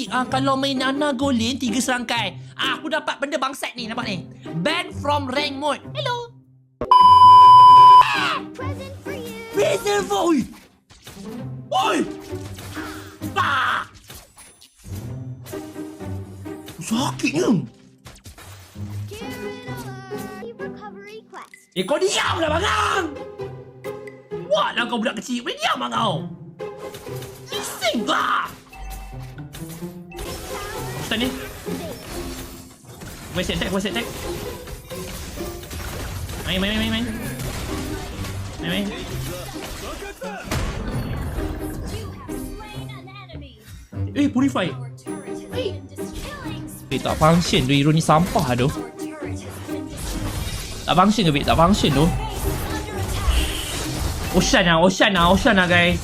kalau main Nana Golin 3 serangkai. Aku dapat benda bangsat ni, nampak ni. Ban from rank mode. Hello. Present for you. Present for you. Oi. Bah. Sakitnya. Get rid of her. Recovery quest. Kau diam lah bangang. Buatlah kau budak kecil. Boleh diam lah kau. Bising lah. Stun ni. West attack. Main. Main. Purify. Tak function tu, hero ni sampah tu. Tak function ke, tak function tu. Ocean lah guys.